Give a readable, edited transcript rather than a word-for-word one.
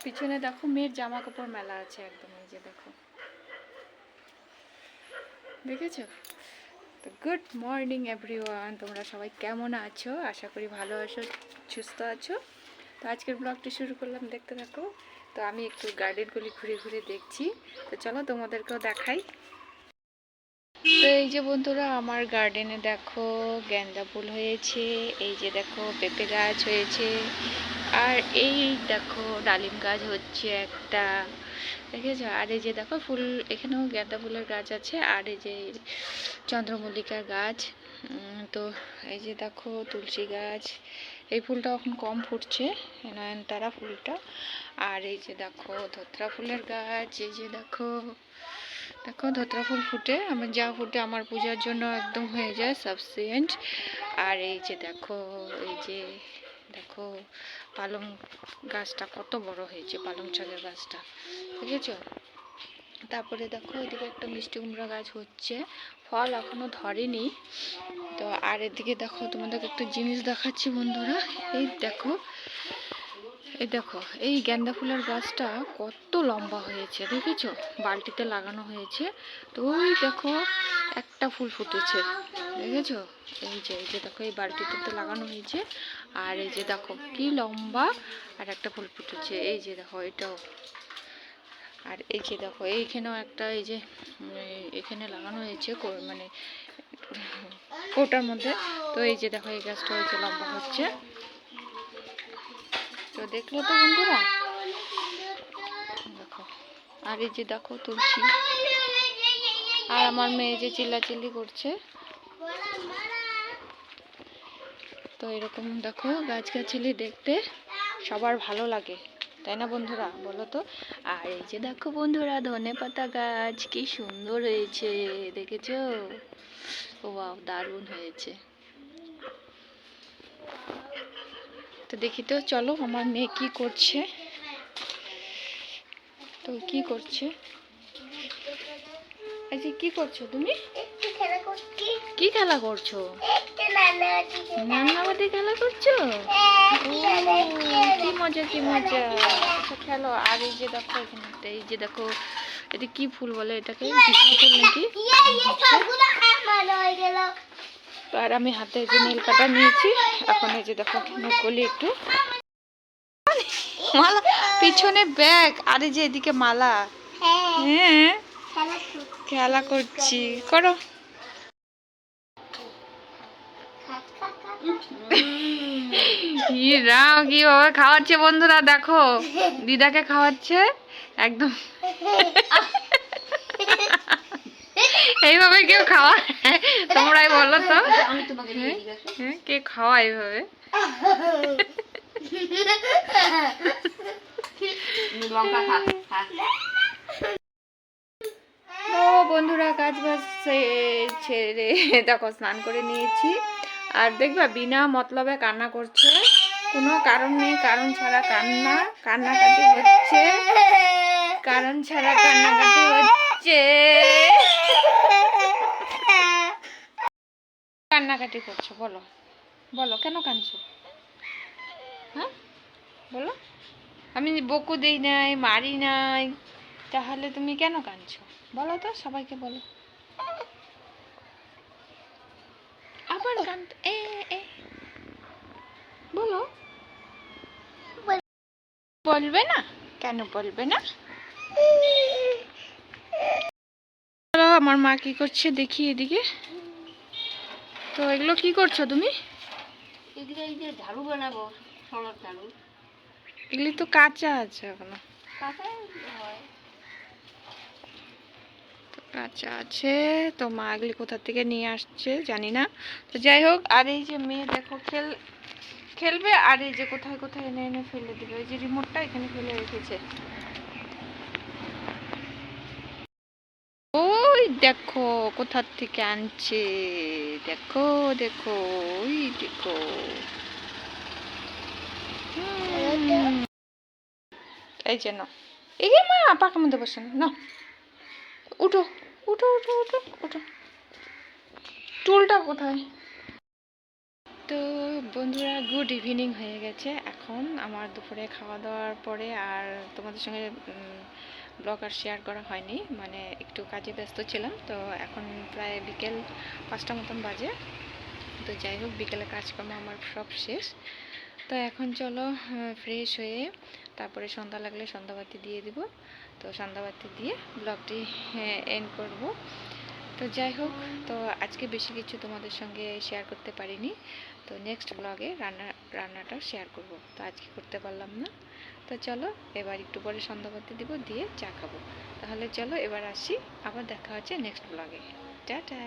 পিছনে দেখো মেয়ের জামা কাপড় মেলা আছে একদম, এই যে দেখো, দেখেছো? তো গুড মর্নিং এভরিওয়ান, তোমরা সবাই কেমন আছো? আশা করি ভালো আছো, সুস্থ আছো। তো আজকের ব্লগটি শুরু করলাম, দেখতে থাকো। তো আমি একটু গার্ডেনগুলি ঘুরে ঘুরে দেখছি, তো চলো তোমাদেরকেও দেখাই। তো এই যে বন্ধুরা, আমার গার্ডেনে দেখো গেন্দা ফুল হয়েছে, এই যে দেখো পেঁপে গাছ হয়েছে, আর এই দেখো ডালিম গাছ হচ্ছে একটা, দেখেছো? আর এই যে দেখো ফুল, এখানেও গেন্দা ফুলের গাছ আছে, আর এই যে চন্দ্রমল্লিকার গাছ। তো এই যে দেখো তুলসী গাছ, এই ফুলটা এখন কম ফুটছে, নয়নতারা ফুলটা। আর এই যে দেখো ধোত্রা ফুলের গাছ, এই যে দেখো, দেখো ধোত্রা ফুল ফুটে, আমার যা ফুটে আমার পূজার জন্য একদম হয়ে যায় সাফিসিয়েন্ট। আর এই যে দেখো, এই যে দেখো পালং গাছটা কত বড় হয়েছে, পালং শাকের গাছটা, দেখেছো? তারপরে দেখো এদিকে একটা মিষ্টি কুমড়া গাছ হচ্ছে, ফল এখনো ধরেনি। তো আর এদিকে দেখো তোমাদেরকে একটা জিনিস দেখাচ্ছি বন্ধুরা, এই দেখো, এই দেখো এই গেন্দা ফুলের গাছটা কত লম্বা হয়েছে, দেখেছো? বালতিতে লাগানো হয়েছে, তো ওই দেখো একটা ফুল ফুটেছে, দেখেছো? এই যে দেখো এই বালতিতে লাগানো হয়েছে, আর এই যে দেখো কি লম্বা, আর একটা ফুল ফুটেছে, এই যে দেখো এটাও। আর এই যে দেখো এইখানেও একটা, এই যে এখানে লাগানো হয়েছে মানে কৌটার মধ্যে। তো এই যে দেখো এই গাছটা হয়েছে, লম্বা হচ্ছে। তো দেখলো তো বন্ধুরা, দেখো। আর এই যে দেখো তুলসী, আর আমার মেয়ে যে চিল্লাচিল্লি করছে। তো এরকম দেখো গাছগাছালি দেখতে সবার ভালো লাগে, তাই না বন্ধুরা, বলো তো? আর এই যে দেখো বন্ধুরা ধনেপাতা গাছ কি সুন্দর হয়েছে, দেখেছো? ওয়াও, দারুণ হয়েছে। তো দেখি তো, চলো আমার মেয়ে কি করছে। তো কি করছে, এই যে কি করছো তুমি? কি খেলা করছো? নান্নাবাদি খেলা করছো? কি মজা, কি মজা, আচ্ছা খেলো। আর এই যে দেখো এখানে একটা, এই যে দেখো এটা কি ফুল বলে এটাকে, ফুল নাকি? আর আমি হাতে যে নীল কাটা নিয়েছি, এখন এই যে দেখো কলি একটু মালা, পিছনে ব্যাগ, আর এই যে এদিকে মালা। হ্যাঁ খেলা করছি, করো। রাম কিভাবে খাওয়াচ্ছে বন্ধুরা, দেখো দিদাকে খাওয়াচ্ছে একদম। এইভাবে কেউ খাওয়ায়? তোমরাই বলো তো, কে খাওয়া এইভাবে? ও বন্ধুরা, কাজ বাজ ছেড়ে দেখো স্নান করে নিয়েছি, আর দেখবা বিনা মতলবে কান্না করছে, কোনো কারণ নেই, কারণ ছাড়া কান্নাকাটি হচ্ছে, কারণ ছাড়া কান্নাকাটি হচ্ছে, কান্নাকাটি করছো, বলো বলো কেন কাঁদছো? হ্যাঁ বলো, আমি বকু দিই নাই, মারি নাই, তাহলে তুমি কেন কাঁদছো বলো তো, সবাইকে বলো। আবার কাঁদ, এ বলো, বলবে না? কেন বলবে না? আমার মা কি করছে দেখি এদিকে। তো এগুলো কি করছো তুমি? এদিকে এই যে ঝাড়ু বানাবো, সোলার ঝাড়ু। এগুলি তো কাঁচা আছে এখনো, কাঁচা আছে, তো মা এগুলি কোথা থেকে নিয়ে আসছে জানি না। তো যাই হোক, আর এই যে মেয়ে দেখো খেলবে, আর এই যে কোথায় কোথায় এনে এনে ফেলে দিবে, ওই যে রিমোটটা এখানে ফেলে রেখেছে। ওই দেখো কোথা থেকে আনছে, দেখো দেখো, ওই দেখো। এই যে না, এই যে মা পাখার মধ্যে বসে না, উঠো উঠো উঠো উঠো উঠো, টুলটা কোথায়? তো বন্ধুরা, গুড ইভিনিং হয়ে গেছে। এখন আমার দুপুরে খাওয়া দাওয়ার পরে আর তোমাদের সঙ্গে ব্লগ আর শেয়ার করা হয়নি, মানে একটু কাজে ব্যস্ত ছিলাম। তো এখন প্রায় বিকেল 5টা মতন বাজে। তো যাই হোক, বিকেলে কাজকর্ম আমার সব শেষ। তো এখন চলো ফ্রেশ হয়ে তারপরে সন্ধ্যা লাগলে সন্ধ্যাবাতি দিয়ে দিব। তো সন্ধ্যাবাতি দিয়ে ব্লগটি এন্ড করব। তো যাই হোক, তো আজকে বেশি কিছু তোমাদের সঙ্গে শেয়ার করতে পারিনি। তো নেক্সট ব্লগে রান্নাটা শেয়ার করব। তো আজকে করতে পারলাম না। তো চলো, এবার একটু পরে সন্ধ্যাবাতি দিব, দিয়ে চা খাবো। তাহলে চলো এবার আসি, আবার দেখা হচ্ছে নেক্সট ব্লগে। টাটা।